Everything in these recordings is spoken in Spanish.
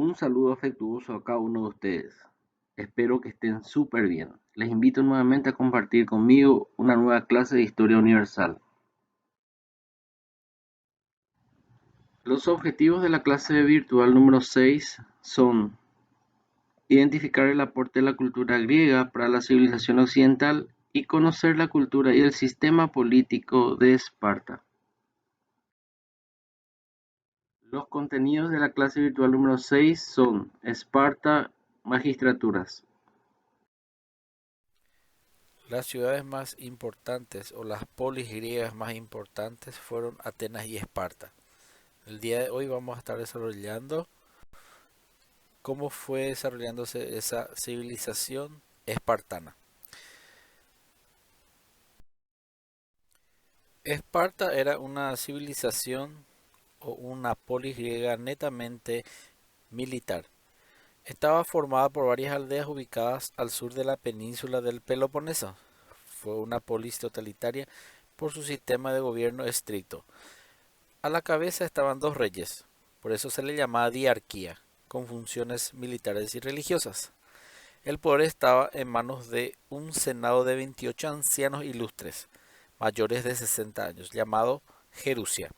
Un saludo afectuoso a cada uno de ustedes. Espero que estén súper bien. Les invito nuevamente a compartir conmigo una nueva clase de Historia Universal. Los objetivos de la clase virtual número 6 son identificar el aporte de la cultura griega para la civilización occidental y conocer la cultura y el sistema político de Esparta. Los contenidos de la clase virtual número 6 son Esparta, magistraturas. Las ciudades más importantes o las polis griegas más importantes fueron Atenas y Esparta. El día de hoy vamos a estar desarrollando cómo fue desarrollándose esa civilización espartana. Esparta era una civilización o una polis griega netamente militar. Estaba formada por varias aldeas ubicadas al sur de la península del Peloponeso. Fue una polis totalitaria por su sistema de gobierno estricto. A la cabeza estaban dos reyes, por eso se le llamaba diarquía, con funciones militares y religiosas. El poder estaba en manos de un senado de 28 ancianos ilustres, mayores de 60 años, llamado Jerusia.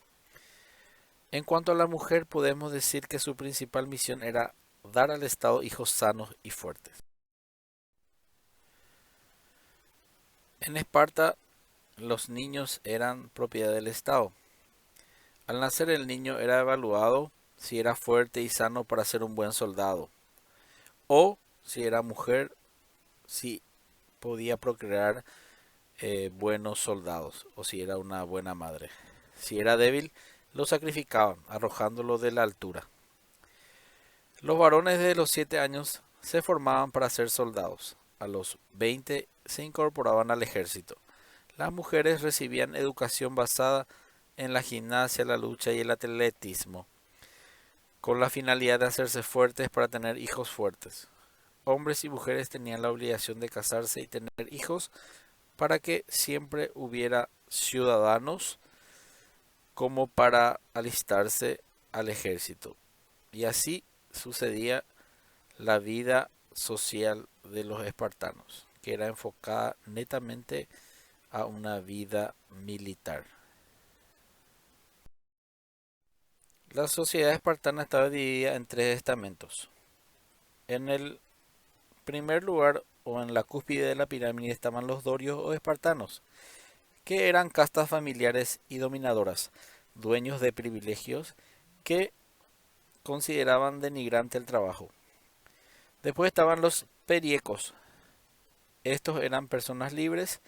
En cuanto a la mujer, podemos decir que su principal misión era dar al Estado hijos sanos y fuertes. En Esparta, los niños eran propiedad del Estado. Al nacer el niño era evaluado si era fuerte y sano para ser un buen soldado, o si era mujer, si podía procrear buenos soldados, o si era una buena madre. Si era débil, lo sacrificaban, arrojándolo de la altura. Los varones de los 7 años se formaban para ser soldados. A los 20 se incorporaban al ejército. Las mujeres recibían educación basada en la gimnasia, la lucha y el atletismo, con la finalidad de hacerse fuertes para tener hijos fuertes. Hombres y mujeres tenían la obligación de casarse y tener hijos para que siempre hubiera ciudadanos como para alistarse al ejército. Y así sucedía la vida social de los espartanos, que era enfocada netamente a una vida militar. La sociedad espartana estaba dividida en tres estamentos. En el primer lugar o en la cúspide de la pirámide estaban los dorios o espartanos, que eran castas familiares y dominadoras, dueños de privilegios que consideraban denigrante el trabajo. Después estaban los periecos. Estos eran personas libres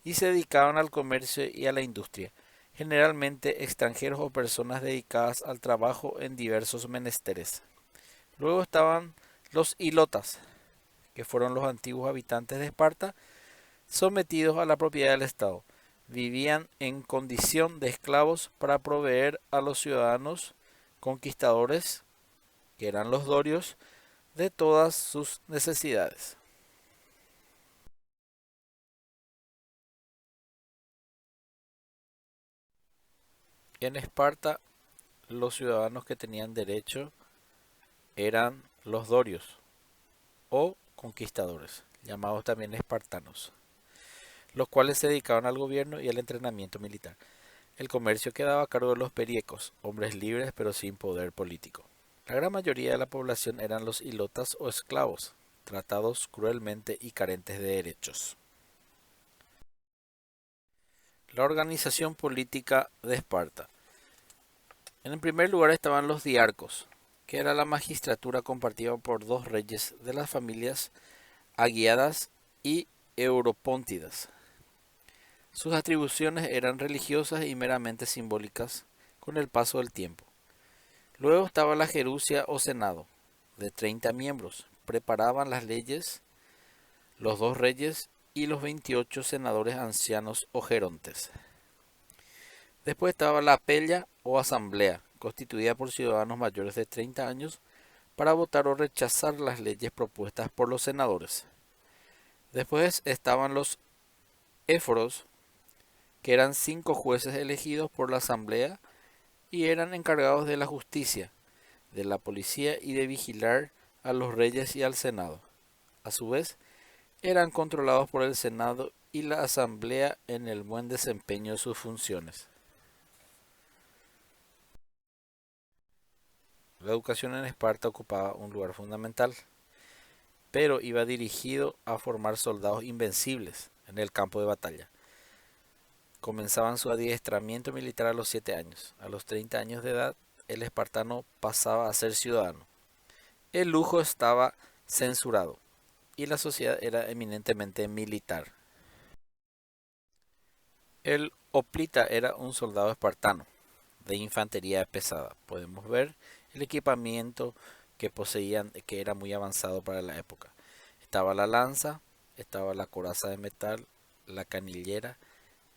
y se dedicaban al comercio y a la industria, generalmente extranjeros o personas dedicadas al trabajo en diversos menesteres. Luego estaban los hilotas, que fueron los antiguos habitantes de Esparta, sometidos a la propiedad del Estado. Vivían en condición de esclavos para proveer a los ciudadanos conquistadores, que eran los dorios, de todas sus necesidades. En Esparta, los ciudadanos que tenían derecho eran los dorios o conquistadores, llamados también espartanos, los cuales se dedicaban al gobierno y al entrenamiento militar. El comercio quedaba a cargo de los periecos, hombres libres pero sin poder político. La gran mayoría de la población eran los hilotas o esclavos, tratados cruelmente y carentes de derechos. La organización política de Esparta. En el primer lugar estaban los diarcos, que era la magistratura compartida por dos reyes de las familias Aguiadas y Europóntidas. Sus atribuciones eran religiosas y meramente simbólicas con el paso del tiempo. Luego estaba la Jerusia o Senado, de 30 miembros. Preparaban las leyes los dos reyes y los 28 senadores ancianos o gerontes. Después estaba la Pella o Asamblea, constituida por ciudadanos mayores de 30 años para votar o rechazar las leyes propuestas por los senadores. Después estaban los éforos, que eran 5 jueces elegidos por la Asamblea y eran encargados de la justicia, de la policía y de vigilar a los reyes y al Senado. A su vez, eran controlados por el Senado y la Asamblea en el buen desempeño de sus funciones. La educación en Esparta ocupaba un lugar fundamental, pero iba dirigido a formar soldados invencibles en el campo de batalla. Comenzaban su adiestramiento militar a los 7 años. A los 30 años de edad, el espartano pasaba a ser ciudadano. El lujo estaba censurado y la sociedad era eminentemente militar. El hoplita era un soldado espartano de infantería pesada. Podemos ver el equipamiento que poseían, que era muy avanzado para la época. Estaba la lanza, estaba la coraza de metal, la canillera,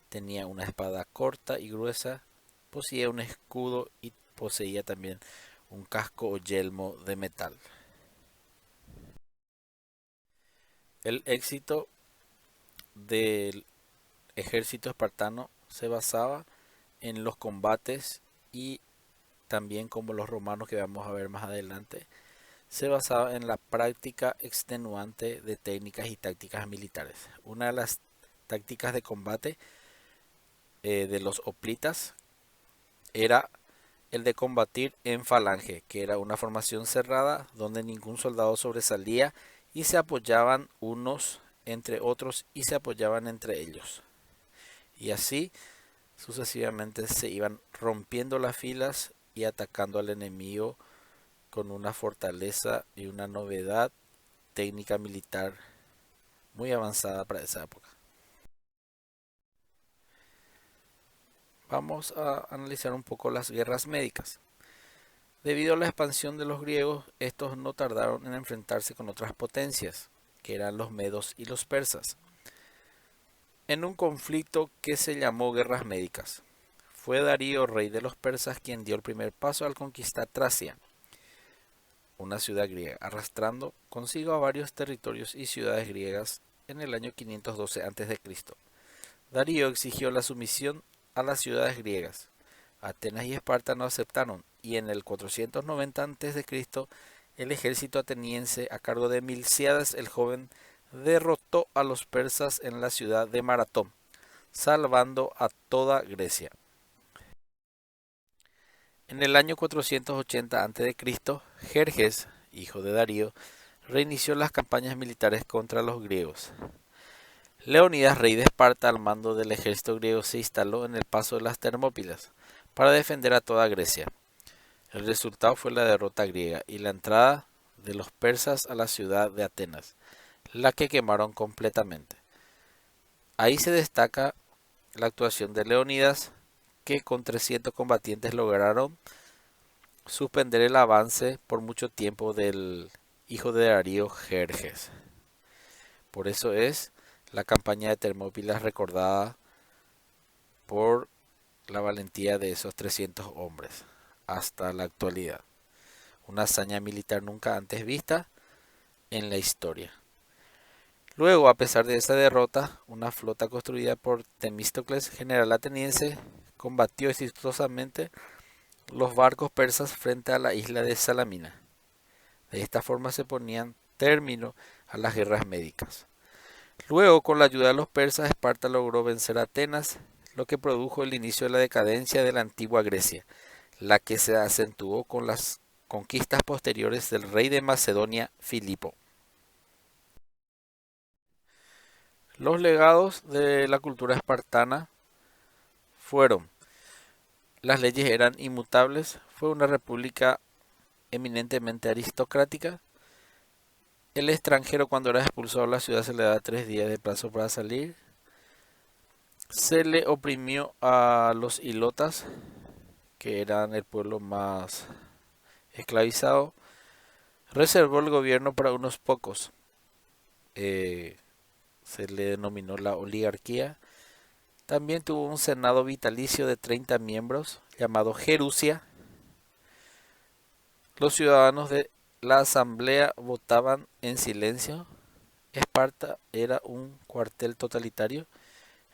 tenía una espada corta y gruesa, poseía un escudo y poseía también un casco o yelmo de metal. El éxito del ejército espartano se basaba en los combates y también, como los romanos que vamos a ver más adelante, se basaba en la práctica extenuante de técnicas y tácticas militares. Una de las tácticas de combate de los hoplitas era el de combatir en falange, que era una formación cerrada donde ningún soldado sobresalía y se apoyaban unos entre otros y se apoyaban entre ellos. Y así sucesivamente se iban rompiendo las filas y atacando al enemigo con una fortaleza y una novedad técnica militar muy avanzada para esa época. Vamos a analizar un poco las guerras médicas. Debido a la expansión de los griegos, estos no tardaron en enfrentarse con otras potencias, que eran los medos y los persas, en un conflicto que se llamó guerras médicas. Fue Darío, rey de los persas, quien dio el primer paso al conquistar Tracia, una ciudad griega, arrastrando consigo a varios territorios y ciudades griegas en el año 512 a.C. Darío exigió la sumisión a las ciudades griegas. Atenas y Esparta no aceptaron, y en el 490 a.C. el ejército ateniense a cargo de Milcíades el joven derrotó a los persas en la ciudad de Maratón, salvando a toda Grecia. En el año 480 a.C., Jerjes, hijo de Darío, reinició las campañas militares contra los griegos. Leónidas, rey de Esparta, al mando del ejército griego, se instaló en el paso de las Termópilas para defender a toda Grecia. El resultado fue la derrota griega y la entrada de los persas a la ciudad de Atenas, la que quemaron completamente. Ahí se destaca la actuación de Leónidas, que con 300 combatientes lograron suspender el avance por mucho tiempo del hijo de Darío, Jerjes. Por eso es la campaña de Termópilas recordada por la valentía de esos 300 hombres hasta la actualidad. Una hazaña militar nunca antes vista en la historia. Luego, a pesar de esa derrota, una flota construida por Temístocles, general ateniense, combatió exitosamente los barcos persas frente a la isla de Salamina. De esta forma se ponían término a las guerras médicas. Luego, con la ayuda de los persas, Esparta logró vencer a Atenas, lo que produjo el inicio de la decadencia de la antigua Grecia, la que se acentuó con las conquistas posteriores del rey de Macedonia, Filipo. Los legados de la cultura espartana fueron: las leyes eran inmutables, fue una república eminentemente aristocrática. El extranjero, cuando era expulsado de la ciudad, se le daba 3 días de plazo para salir. Se le oprimió a los ilotas, que eran el pueblo más esclavizado. Reservó el gobierno para unos pocos. Se le denominó la oligarquía. También tuvo un senado vitalicio de 30 miembros, llamado Gerusia. Los ciudadanos de la asamblea votaban en silencio. Esparta era un cuartel totalitario.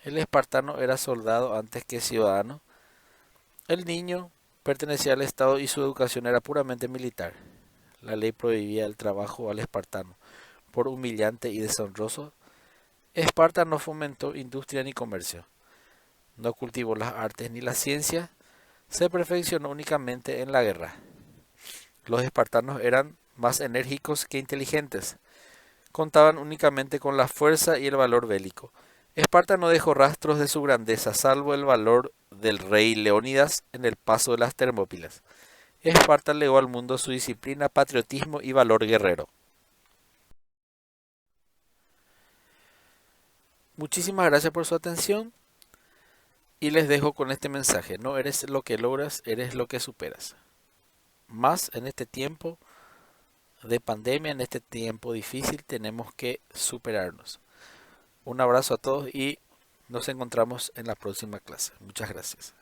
El espartano era soldado antes que ciudadano. El niño pertenecía al Estado y su educación era puramente militar. La ley prohibía el trabajo al espartano. Por humillante y deshonroso, Esparta no fomentó industria ni comercio, no cultivó las artes ni la ciencia, se perfeccionó únicamente en la guerra. Los espartanos eran más enérgicos que inteligentes, contaban únicamente con la fuerza y el valor bélico. Esparta no dejó rastros de su grandeza, salvo el valor del rey Leónidas en el paso de las Termópilas. Esparta legó al mundo su disciplina, patriotismo y valor guerrero. Muchísimas gracias por su atención y les dejo con este mensaje. No eres lo que logras, eres lo que superas. Más en este tiempo de pandemia, en este tiempo difícil, tenemos que superarnos. Un abrazo a todos y nos encontramos en la próxima clase. Muchas gracias.